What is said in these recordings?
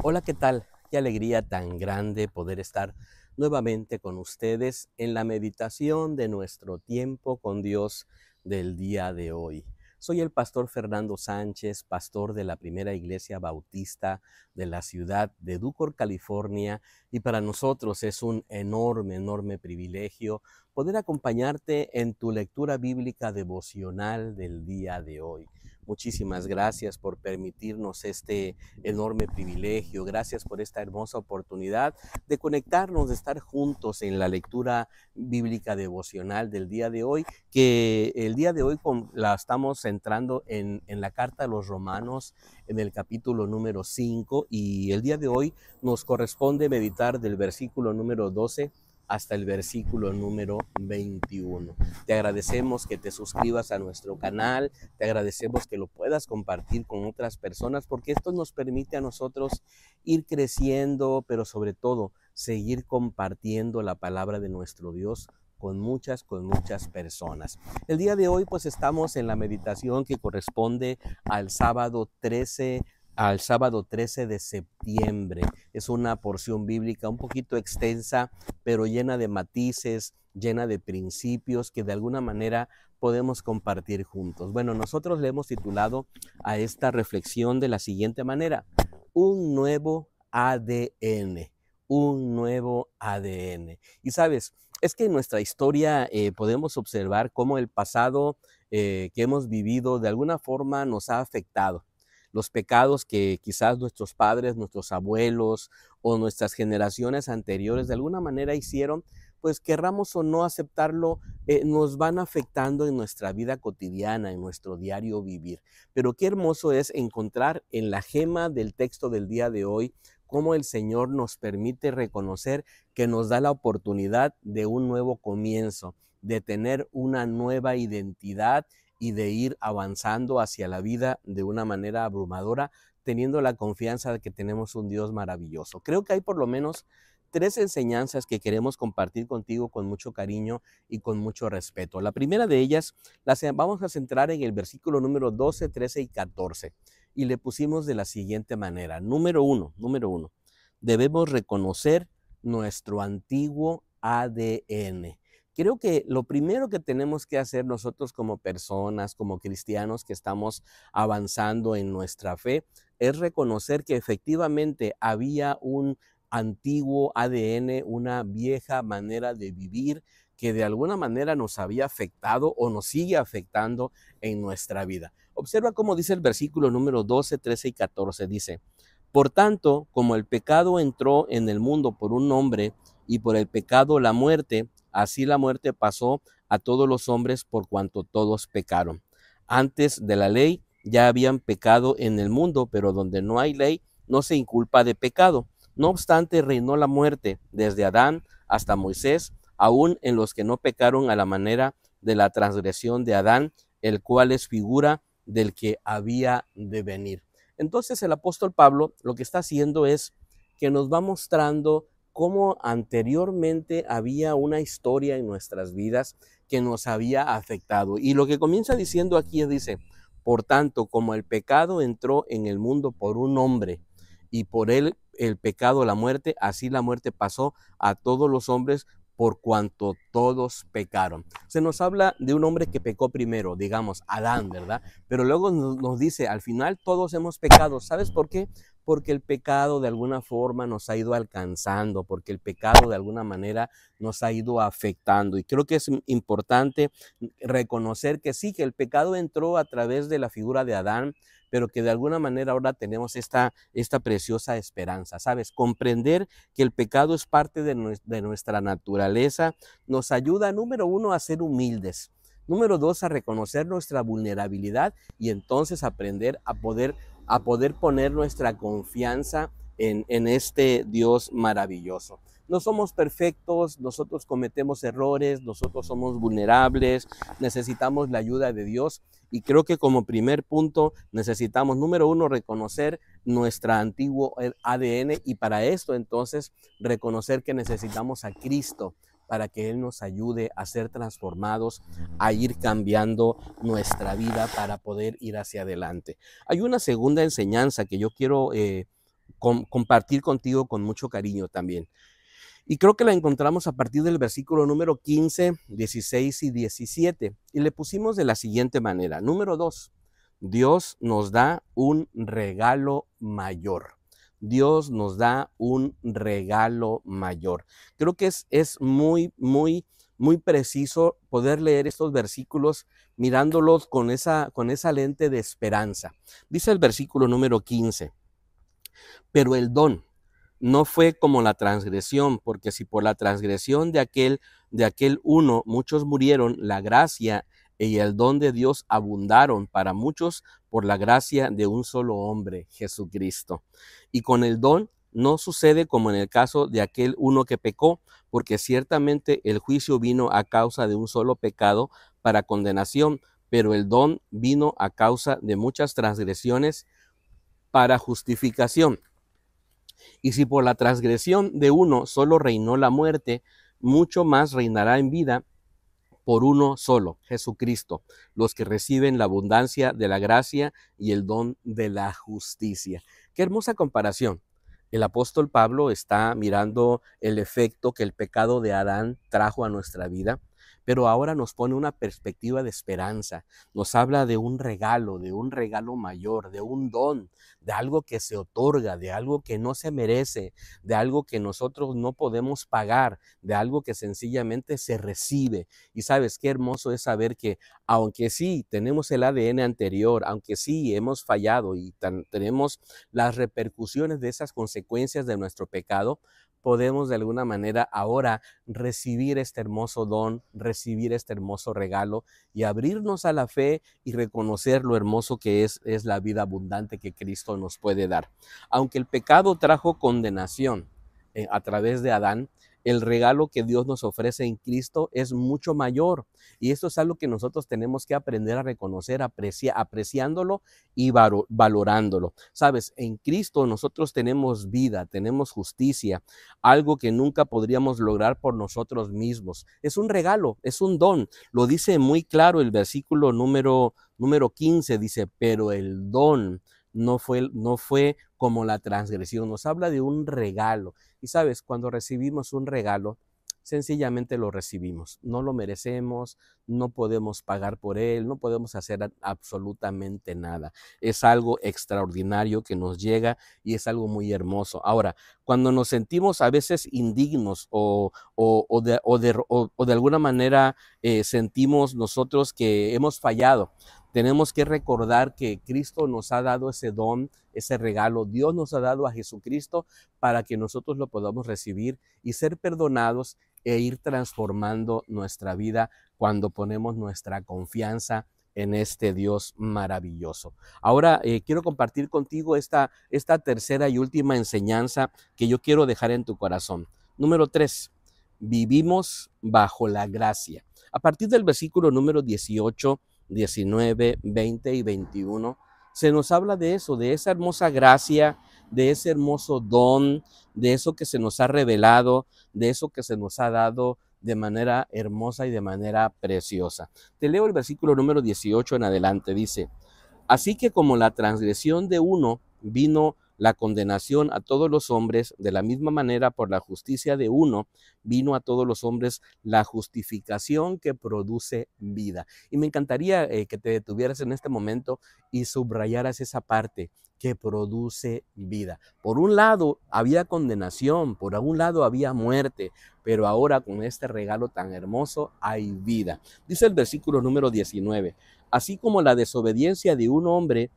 Hola, ¿qué tal? Qué alegría tan grande poder estar nuevamente con ustedes en la meditación de nuestro tiempo con Dios del día de hoy. Soy el pastor Fernando Sánchez, pastor de la Primera Iglesia Bautista de la ciudad de Ducor, California, y para nosotros es un enorme privilegio poder acompañarte en tu lectura bíblica devocional del día de hoy. Muchísimas gracias por permitirnos este enorme privilegio. Gracias por esta hermosa oportunidad de conectarnos, de estar juntos en la lectura bíblica devocional del día de hoy, que el día de hoy la estamos centrando en la carta a los Romanos, en el capítulo número 5, y el día de hoy nos corresponde meditar del versículo número 12 hasta el versículo número 21. Te agradecemos que te suscribas a nuestro canal, te agradecemos que lo puedas compartir con otras personas, porque esto nos permite a nosotros ir creciendo, pero sobre todo seguir compartiendo la palabra de nuestro Dios con muchas personas. El día de hoy pues estamos en la meditación que corresponde al sábado 13 de septiembre. Es una porción bíblica un poquito extensa, pero llena de matices, llena de principios que de alguna manera podemos compartir juntos. Bueno, nosotros le hemos titulado a esta reflexión de la siguiente manera: un nuevo ADN. Un nuevo ADN. Y sabes, es que en nuestra historia podemos observar cómo el pasado que hemos vivido de alguna forma nos ha afectado. Los pecados que quizás nuestros padres, nuestros abuelos o nuestras generaciones anteriores de alguna manera hicieron, pues querramos o no aceptarlo, nos van afectando en nuestra vida cotidiana, en nuestro diario vivir. Pero qué hermoso es encontrar en la gema del texto del día de hoy cómo el Señor nos permite reconocer que nos da la oportunidad de un nuevo comienzo, de tener una nueva identidad y de ir avanzando hacia la vida de una manera abrumadora, teniendo la confianza de que tenemos un Dios maravilloso. Creo que hay por lo menos tres enseñanzas que queremos compartir contigo con mucho cariño y con mucho respeto. La primera de ellas las vamos a centrar en el versículo número 12, 13 y 14. Y le pusimos de la siguiente manera. Número uno, debemos reconocer nuestro antiguo ADN. Creo que lo primero que tenemos que hacer nosotros como personas, como cristianos que estamos avanzando en nuestra fe, es reconocer que efectivamente había un antiguo ADN, una vieja manera de vivir que de alguna manera nos había afectado o nos sigue afectando en nuestra vida. Observa cómo dice el versículo número 12, 13 y 14. Dice: por tanto, como el pecado entró en el mundo por un hombre, y por el pecado la muerte, así la muerte pasó a todos los hombres por cuanto todos pecaron. Antes de la ley ya habían pecado en el mundo, pero donde no hay ley no se inculpa de pecado. No obstante, reinó la muerte desde Adán hasta Moisés, aun en los que no pecaron a la manera de la transgresión de Adán, el cual es figura del que había de venir. Entonces el apóstol Pablo lo que está haciendo es que nos va mostrando cómo anteriormente había una historia en nuestras vidas que nos había afectado. Y lo que comienza diciendo aquí dice: por tanto, como el pecado entró en el mundo por un hombre, y por él el pecado, la muerte, así la muerte pasó a todos los hombres por cuanto todos pecaron. Se nos habla de un hombre que pecó primero, digamos, Adán, ¿verdad? Pero luego nos dice, al final todos hemos pecado. ¿Sabes por qué? Porque el pecado de alguna forma nos ha ido alcanzando, porque el pecado de alguna manera nos ha ido afectando. Y creo que es importante reconocer que sí, que el pecado entró a través de la figura de Adán, pero que de alguna manera ahora tenemos esta preciosa esperanza, ¿sabes? Comprender que el pecado es parte de nuestra naturaleza nos ayuda, número uno, a ser humildes. Número dos, a reconocer nuestra vulnerabilidad y entonces aprender a poder poner nuestra confianza en este Dios maravilloso. No somos perfectos, nosotros cometemos errores, nosotros somos vulnerables, necesitamos la ayuda de Dios. Y creo que como primer punto necesitamos, número uno, reconocer nuestro antiguo ADN, y para esto entonces reconocer que necesitamos a Cristo para que Él nos ayude a ser transformados, a ir cambiando nuestra vida para poder ir hacia adelante. Hay una segunda enseñanza que yo quiero compartir contigo con mucho cariño también. Y creo que la encontramos a partir del versículo número 15, 16 y 17. Y le pusimos de la siguiente manera. Número 2, Dios nos da un regalo mayor. Dios nos da un regalo mayor. Creo que es muy preciso poder leer estos versículos mirándolos con esa lente de esperanza. Dice el versículo número 15, pero el don no fue como la transgresión, porque si por la transgresión de aquel uno muchos murieron, la gracia y el don de Dios abundaron para muchos por la gracia de un solo hombre, Jesucristo. Y con el don no sucede como en el caso de aquel uno que pecó, porque ciertamente el juicio vino a causa de un solo pecado para condenación, pero el don vino a causa de muchas transgresiones para justificación. Y si por la transgresión de uno solo reinó la muerte, mucho más reinará en vida por uno solo, Jesucristo, los que reciben la abundancia de la gracia y el don de la justicia. Qué hermosa comparación. El apóstol Pablo está mirando el efecto que el pecado de Adán trajo a nuestra vida, pero ahora nos pone una perspectiva de esperanza. Nos habla de un regalo mayor, de un don, de algo que se otorga, de algo que no se merece, de algo que nosotros no podemos pagar, de algo que sencillamente se recibe. Y sabes qué hermoso es saber que aunque sí tenemos el ADN anterior, aunque sí hemos fallado y tenemos las repercusiones de esas consecuencias de nuestro pecado, podemos de alguna manera ahora recibir este hermoso don, recibir este hermoso regalo y abrirnos a la fe y reconocer lo hermoso que es la vida abundante que Cristo nos puede dar. Aunque el pecado trajo condenación a través de Adán, el regalo que Dios nos ofrece en Cristo es mucho mayor. Y esto es algo que nosotros tenemos que aprender a reconocer, apreciándolo y valorándolo. Sabes, en Cristo nosotros tenemos vida, tenemos justicia, algo que nunca podríamos lograr por nosotros mismos. Es un regalo, es un don. Lo dice muy claro el versículo número 15, dice, pero el don no fue como la transgresión. Nos habla de un regalo. Y sabes, cuando recibimos un regalo, sencillamente lo recibimos. No lo merecemos, no podemos pagar por él, no podemos hacer absolutamente nada. Es algo extraordinario que nos llega y es algo muy hermoso. Ahora, cuando nos sentimos a veces indignos o de alguna manera sentimos nosotros que hemos fallado, tenemos que recordar que Cristo nos ha dado ese don, ese regalo. Dios nos ha dado a Jesucristo para que nosotros lo podamos recibir y ser perdonados e ir transformando nuestra vida cuando ponemos nuestra confianza en este Dios maravilloso. Ahora quiero compartir contigo esta tercera y última enseñanza que yo quiero dejar en tu corazón. Número 3, vivimos bajo la gracia. A partir del versículo número 18, 19, 20 y 21, se nos habla de eso, de esa hermosa gracia, de ese hermoso don, de eso que se nos ha revelado, de eso que se nos ha dado de manera hermosa y de manera preciosa. Te leo el versículo número 18 en adelante, dice, así que como la transgresión de uno vino la condenación a todos los hombres, de la misma manera por la justicia de uno vino a todos los hombres la justificación que produce vida. Y me encantaría que te detuvieras en este momento y subrayaras esa parte, que produce vida. Por un lado había condenación, por un lado había muerte, pero ahora con este regalo tan hermoso hay vida. Dice el versículo número 19, así como la desobediencia de un hombre,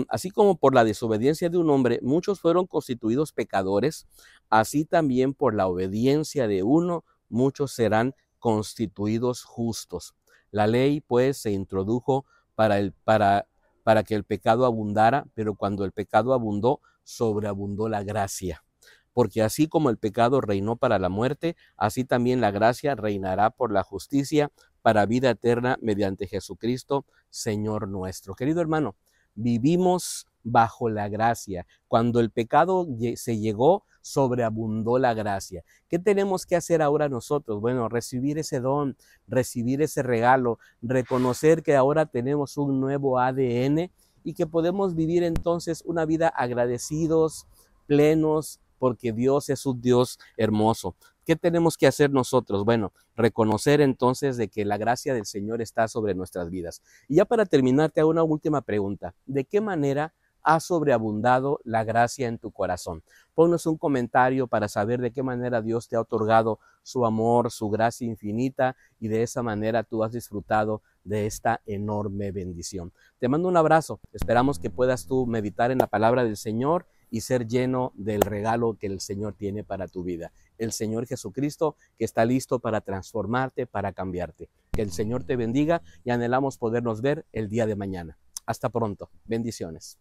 así como por la desobediencia de un hombre, muchos fueron constituidos pecadores, así también por la obediencia de uno, muchos serán constituidos justos. La ley, pues, se introdujo para que el pecado abundara, pero cuando el pecado abundó, sobreabundó la gracia. Porque así como el pecado reinó para la muerte, así también la gracia reinará por la justicia para vida eterna mediante Jesucristo, Señor nuestro. Querido hermano, vivimos bajo la gracia. Cuando el pecado se llegó, sobreabundó la gracia. ¿Qué tenemos que hacer ahora nosotros? Bueno, recibir ese don, recibir ese regalo, reconocer que ahora tenemos un nuevo ADN y que podemos vivir entonces una vida agradecidos, plenos, porque Dios es un Dios hermoso. ¿Qué tenemos que hacer nosotros? Bueno, reconocer entonces de que la gracia del Señor está sobre nuestras vidas. Y ya para terminar, te hago una última pregunta. ¿De qué manera ha sobreabundado la gracia en tu corazón? Ponnos un comentario para saber de qué manera Dios te ha otorgado su amor, su gracia infinita, y de esa manera tú has disfrutado de esta enorme bendición. Te mando un abrazo. Esperamos que puedas tú meditar en la palabra del Señor y ser lleno del regalo que el Señor tiene para tu vida. El Señor Jesucristo, que está listo para transformarte, para cambiarte. Que el Señor te bendiga y anhelamos podernos ver el día de mañana. Hasta pronto. Bendiciones.